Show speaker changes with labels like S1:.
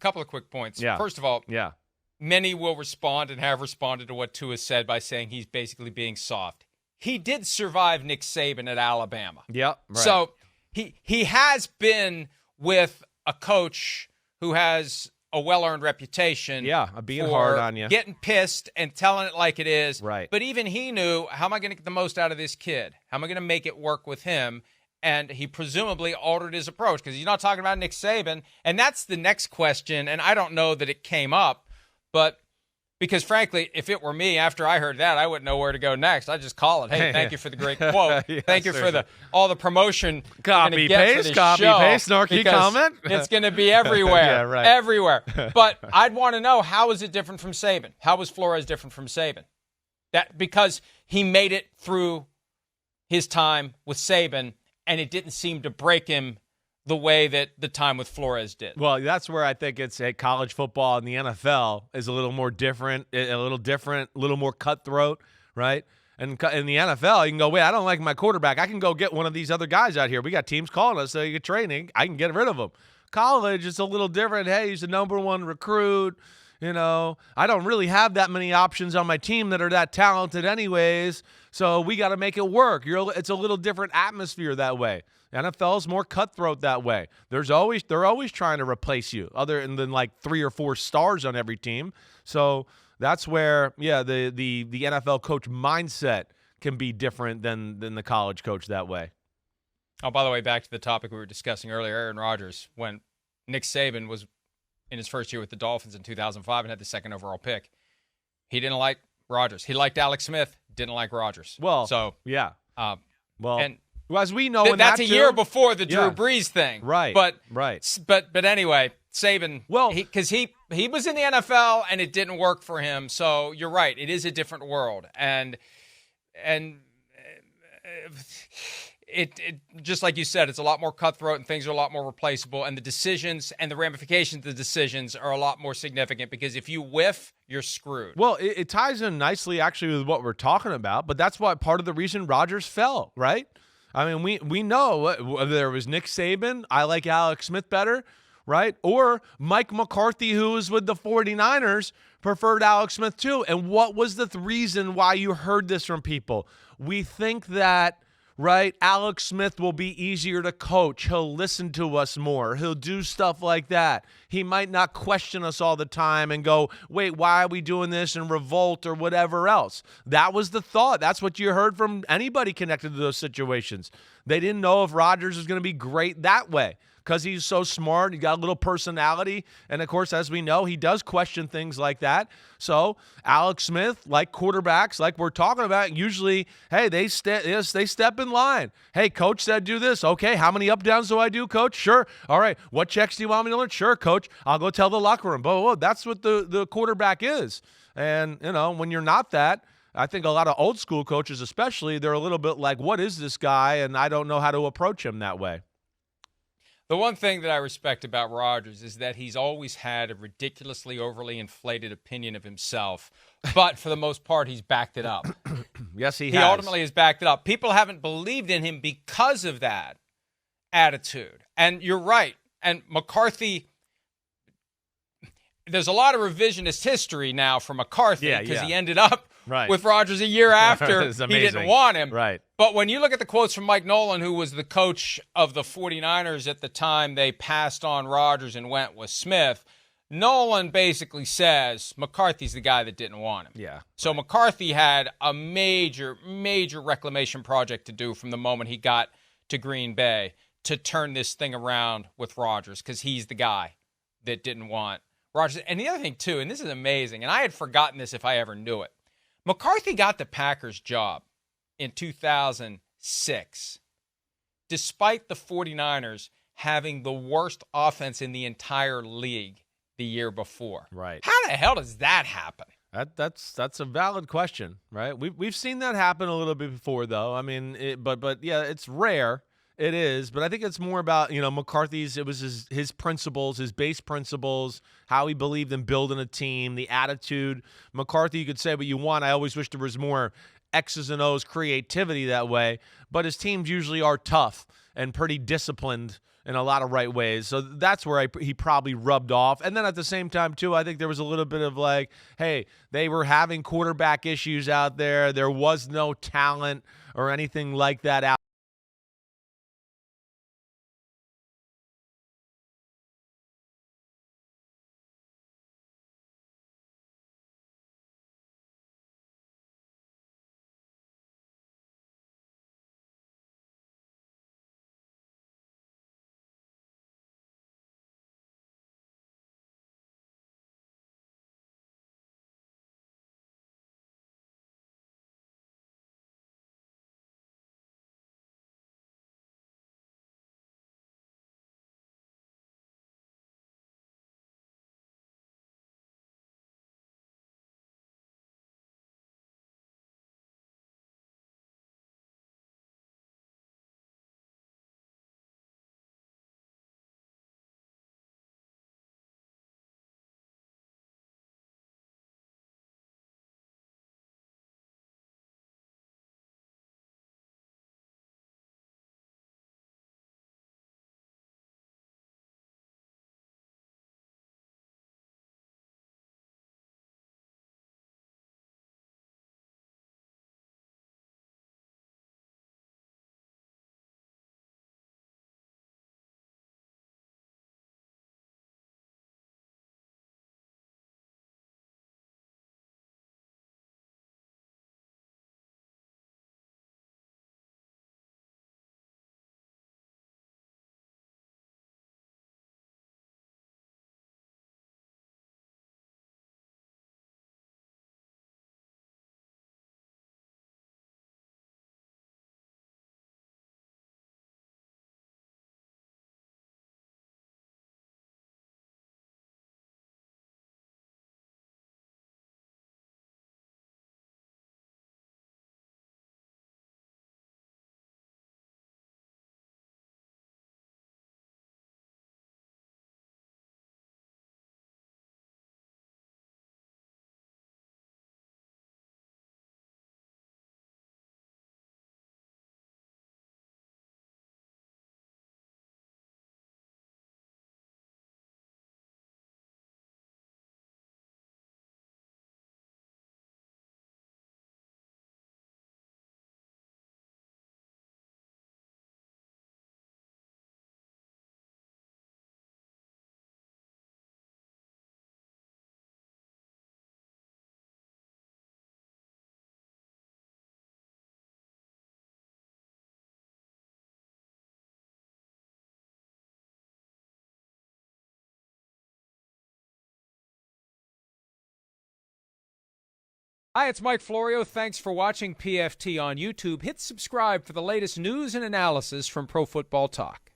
S1: couple of quick points.
S2: Yeah.
S1: First of all,
S2: Yeah.
S1: many will respond and have responded to what Tua said by saying he's basically being soft. He did survive Nick Saban at Alabama.
S2: Yep. Right.
S1: So he has been with a coach who has a well-earned reputation.
S2: Yeah, being
S1: for
S2: hard on you.
S1: getting pissed and telling it like it is.
S2: Right.
S1: But even he knew, how am I going to get the most out of this kid? How am I going to make it work with him? And he presumably altered his approach because he's not talking about Nick Saban. And that's the next question, and I don't know that it came up, but because, frankly, if it were me, after I heard that, I wouldn't know where to go next. I'd just call it. Hey, thank you for the great quote.
S2: Yes,
S1: thank you for all the promotion.
S2: Copy, paste, snarky comment.
S1: It's going to be everywhere.
S2: Yeah, right.
S1: Everywhere. But I'd want to know, how is it different from Saban? How was Flores different from Saban? Because he made it through his time with Saban, and it didn't seem to break him the way that the time with Flores did.
S2: Well, that's where I think it's college football and the NFL is a little more different, a little more cutthroat, right? And in the NFL, you can go, wait, I don't like my quarterback. I can go get one of these other guys out here. We got teams calling us, so you get training. I can get rid of them. College, it's a little different. Hey, he's the number one recruit. You know, I don't really have that many options on my team that are that talented anyways, so we got to make it work. It's a little different atmosphere that way. NFL is more cutthroat that way. They're always trying to replace you, other than like 3 or 4 stars on every team. So that's where, yeah, the NFL coach mindset can be different than the college coach that way.
S1: Oh, by the way, back to the topic we were discussing earlier, Aaron Rodgers, when Nick Saban was in his first year with the Dolphins in 2005 and had the second overall pick, he didn't like Rodgers. He liked Alex Smith, didn't like Rodgers.
S2: Well,
S1: so
S2: yeah.
S1: And
S2: as we know,
S1: that's a year before the Drew
S2: Yeah.
S1: Brees thing,
S2: Right?
S1: But
S2: right.
S1: But anyway, Saban,
S2: well,
S1: because he was in the NFL and it didn't work for him. So you're right, it is a different world, and it just like you said, it's a lot more cutthroat and things are a lot more replaceable, and the decisions and the ramifications of the decisions are a lot more significant because if you whiff, you're screwed.
S2: Well, it ties in nicely actually with what we're talking about, but that's why part of the reason Rodgers fell, right? I mean, we know whether it was Nick Saban, I like Alex Smith better, right? Or Mike McCarthy, who was with the 49ers, preferred Alex Smith too. And what was the reason why you heard this from people? We think that, right, Alex Smith will be easier to coach. He'll listen to us more. He'll do stuff like that. He might not question us all the time and go, wait, why are we doing this, and revolt or whatever else. That was the thought. That's what you heard from anybody connected to those situations. They didn't know if Rodgers was going to be great that way because he's so smart. He got a little personality. And, of course, as we know, he does question things like that. So Alex Smith, like quarterbacks, like we're talking about, usually, hey, they step in line. Hey, coach said do this. Okay, how many up downs do I do, coach? Sure. All right, what checks do you want me to learn? Sure, coach. I'll go tell the locker room. But that's what the quarterback is. And, you know, when you're not that, I think a lot of old school coaches especially, they're a little bit like, what is this guy? And I don't know how to approach him that way.
S1: The one thing that I respect about Rodgers is that he's always had a ridiculously overly inflated opinion of himself, but for the most part, he's backed it up.
S2: Yes, he has.
S1: He ultimately has backed it up. People haven't believed in him because of that attitude. And you're right. And McCarthy, there's a lot of revisionist history now for McCarthy because he ended up with Rodgers a year after he didn't want him.
S2: Right.
S1: But when you look at the quotes from Mike Nolan, who was the coach of the 49ers at the time they passed on Rodgers and went with Smith, Nolan basically says McCarthy's the guy that didn't want him.
S2: Yeah.
S1: So McCarthy had a major, major reclamation project to do from the moment he got to Green Bay to turn this thing around with Rodgers because he's the guy that didn't want Rodgers. And the other thing, too, and this is amazing, and I had forgotten this if I ever knew it, McCarthy got the Packers job in 2006, despite the 49ers having the worst offense in the entire league the year before.
S2: Right.
S1: How the hell does that happen?
S2: That's a valid question, right? We've seen that happen a little bit before, though. I mean, but yeah, it's rare. It is, but I think it's more about, McCarthy's, it was his principles, his base principles, how he believed in building a team, the attitude. McCarthy, you could say what you want. I always wish there was more X's and O's creativity that way, but his teams usually are tough and pretty disciplined in a lot of right ways. So that's where he probably rubbed off. And then at the same time, too, I think there was a little bit of like, hey, they were having quarterback issues out there. There was no talent or anything like that out.
S1: Hi, it's Mike Florio. Thanks for watching PFT on YouTube. Hit subscribe for the latest news and analysis from Pro Football Talk.